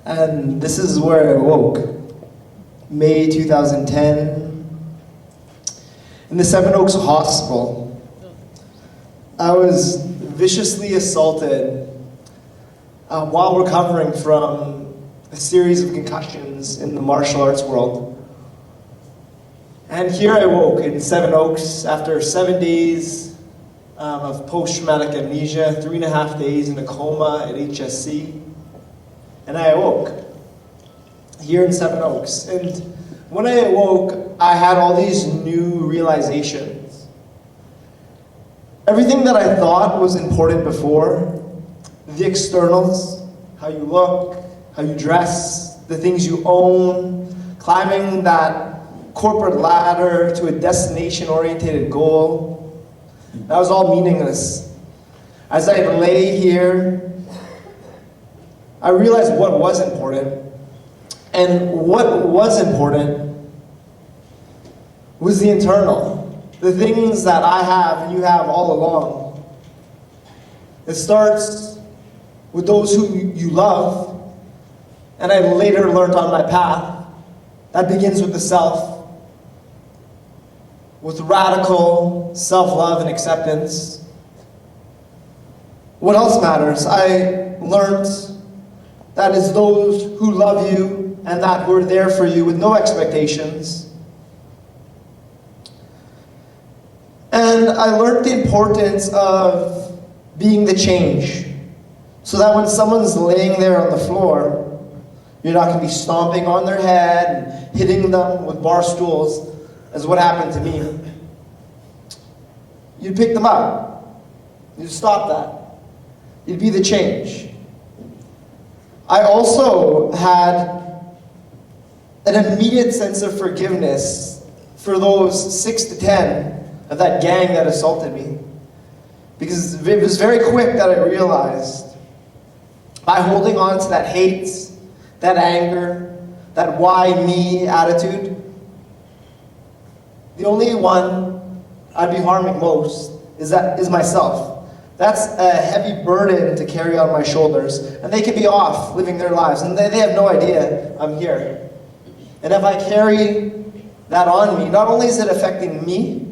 And this is where I awoke. May 2010, in the Seven Oaks Hospital. I was viciously assaulted while recovering from a series of concussions in the martial arts world. And here I woke in Seven Oaks after 7 days of post-traumatic amnesia, 3.5 days in a coma at HSC. And I awoke here in Seven Oaks. And when I awoke, I had all these new realizations. Everything that I thought was important before, the externals, how you look, how you dress, the things you own, climbing that corporate ladder to a destination-oriented goal, that was all meaningless. As I lay here, I realized what was important. And what was important was the internal, the things that I have and you have all along. It starts with those who you love, and I later learned on my path, that begins with the self, with radical self-love and acceptance. What else matters? I learned that is those who love you and that were there for you with no expectations. And I learned the importance of being the change, so that when someone's laying there on the floor, you're not going to be stomping on their head and hitting them with bar stools, as what happened to me. You'd pick them up. You'd stop that. You'd be the change. I also had an immediate sense of forgiveness for those 6 to 10 of that gang that assaulted me. Because it was very quick that I realized, by holding on to that hate, that anger, that why me attitude, the only one I'd be harming most is myself. That's a heavy burden to carry on my shoulders, and they could be off living their lives, and they have no idea I'm here. And if I carry that on me, not only is it affecting me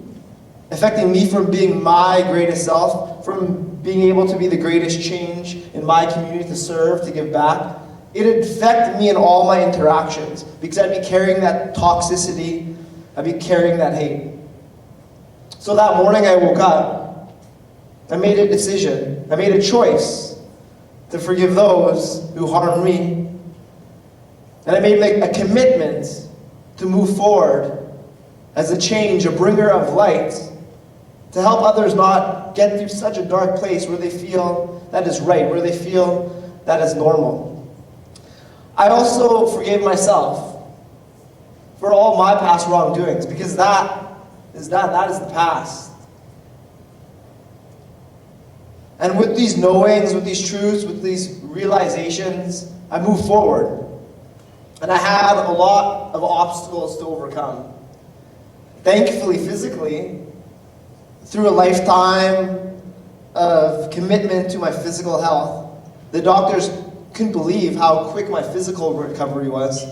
from being my greatest self, from being able to be the greatest change in my community, to serve, to give back, it'd affect me in all my interactions, because I'd be carrying that toxicity, I'd be carrying that hate. So that morning I woke up, I made a decision, I made a choice to forgive those who harmed me. And I made a commitment to move forward as a change, a bringer of light, to help others not get through such a dark place where they feel that is right, where they feel that is normal. I also forgave myself for all my past wrongdoings, because that is the past. And with these knowings, with these truths, with these realizations, I move forward. And I had a lot of obstacles to overcome. Thankfully, physically, through a lifetime of commitment to my physical health, the doctors couldn't believe how quick my physical recovery was.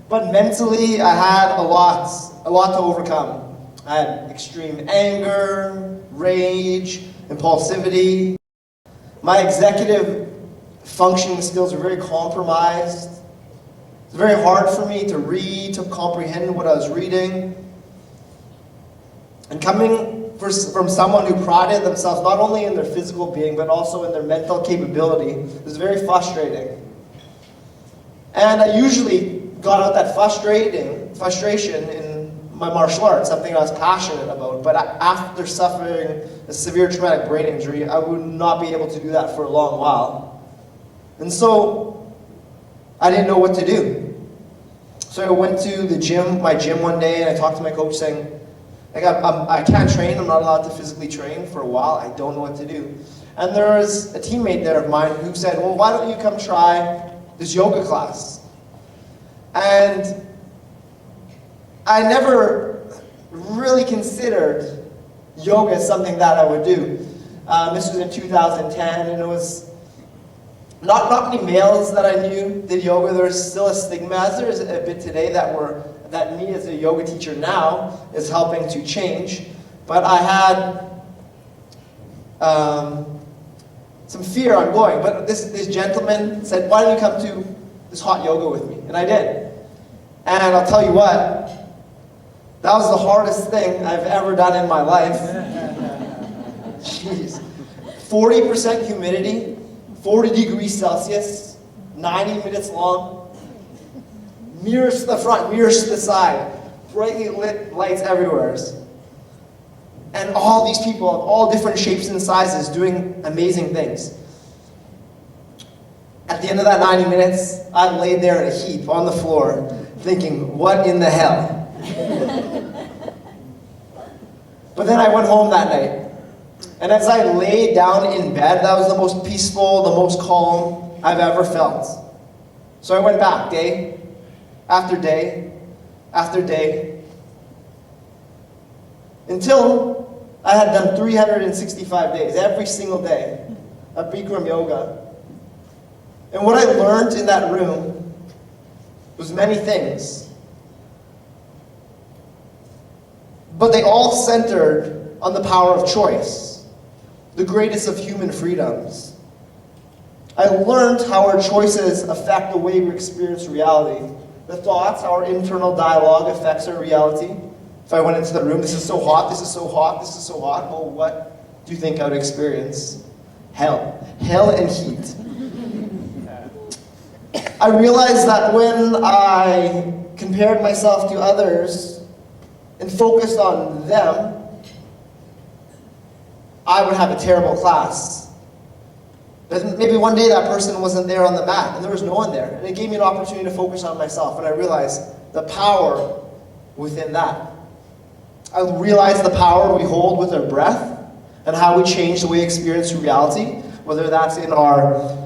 But mentally, I had a lot to overcome. I had extreme anger, rage, impulsivity. My executive functioning skills were very compromised. It's very hard for me to read, to comprehend what I was reading. And coming from someone who prided themselves not only in their physical being, but also in their mental capability, it was very frustrating. And I usually got out that frustration in my martial arts, something I was passionate about. But after suffering a severe traumatic brain injury, I would not be able to do that for a long while. And so I didn't know what to do. So I went to my gym one day, and I talked to my coach saying, I can't train, I'm not allowed to physically train for a while, I don't know what to do. And there was a teammate there of mine who said, well, why don't you come try this yoga class? And I never really considered yoga as something that I would do. This was in 2010, and it was Not many males that I knew did yoga. There was still a stigma, as there is a bit today, that me as a yoga teacher now is helping to change. But I had some fear on going. But this gentleman said, why don't you come to this hot yoga with me? And I did. And I'll tell you what, that was the hardest thing I've ever done in my life. Jeez. 40% humidity, 40 degrees Celsius, 90 minutes long, mirrors to the front, mirrors to the side, brightly lit lights everywhere. And all these people of all different shapes and sizes doing amazing things. At the end of that 90 minutes, I laid there in a heap on the floor, thinking, what in the hell? But then I went home that night. And as I lay down in bed, that was the most peaceful, the most calm I've ever felt. So I went back day after day after day until I had done 365 days, every single day of Bikram yoga. And what I learned in that room was many things. But they all centered on the power of choice, the greatest of human freedoms. I learned how our choices affect the way we experience reality. The thoughts, our internal dialogue affects our reality. If I went into the room, this is so hot, this is so hot, this is so hot, well, what do you think I would experience? Hell. Hell and heat. I realized that when I compared myself to others and focused on them, I would have a terrible class. But maybe one day that person wasn't there on the mat, and there was no one there. And it gave me an opportunity to focus on myself, and I realized the power within that. I realized the power we hold with our breath, and how we change the way we experience reality, whether that's in our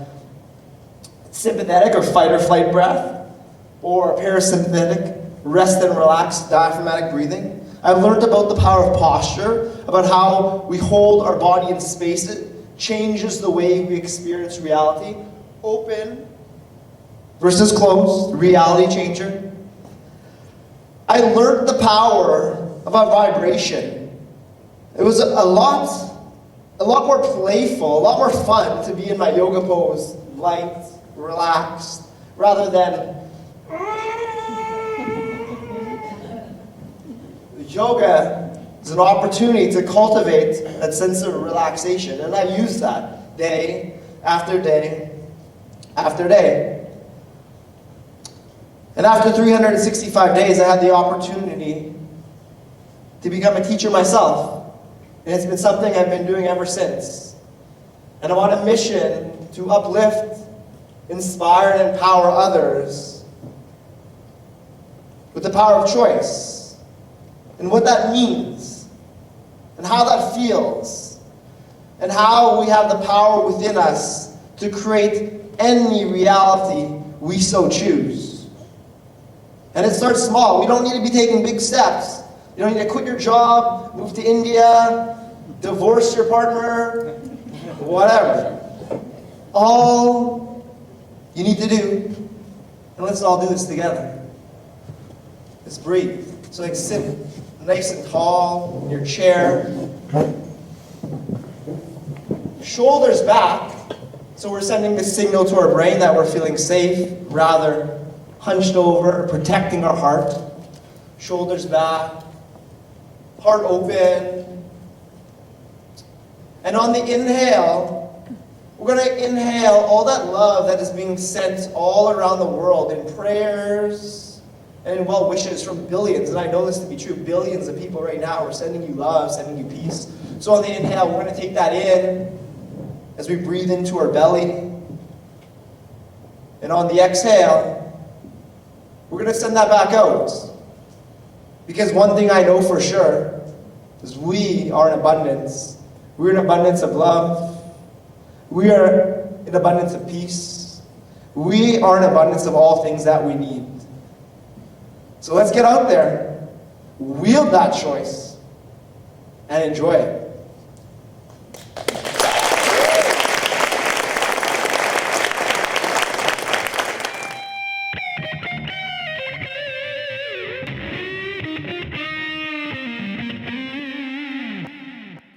sympathetic or fight or flight breath, or parasympathetic, rest and relax, diaphragmatic breathing. I've learned about the power of posture, about how we hold our body in space. It changes the way we experience reality. Open versus closed, reality changer. I learned the power of our vibration. It was a lot more playful, a lot more fun to be in my yoga pose, light, relaxed, rather than yoga is an opportunity to cultivate that sense of relaxation, and I use that day after day after day. And after 365 days, I had the opportunity to become a teacher myself, and it's been something I've been doing ever since. And I'm on a mission to uplift, inspire, and empower others with the power of choice, and what that means, and how that feels, and how we have the power within us to create any reality we so choose. And it starts small. We don't need to be taking big steps. You don't need to quit your job, move to India, divorce your partner, whatever. All you need to do, and let's all do this together, is breathe. So like sit nice and tall in your chair. Shoulders back, so we're sending the signal to our brain that we're feeling safe, rather hunched over, protecting our heart. Shoulders back, heart open. And on the inhale, we're going to inhale all that love that is being sent all around the world in prayers and in well wishes from billions, and I know this to be true, billions of people right now are sending you love, sending you peace. So on the inhale, we're going to take that in as we breathe into our belly. And on the exhale, we're going to send that back out. Because one thing I know for sure is we are in abundance. We're in abundance of love. We are in abundance of peace. We are in abundance of all things that we need. So let's get out there, wield that choice, and enjoy it.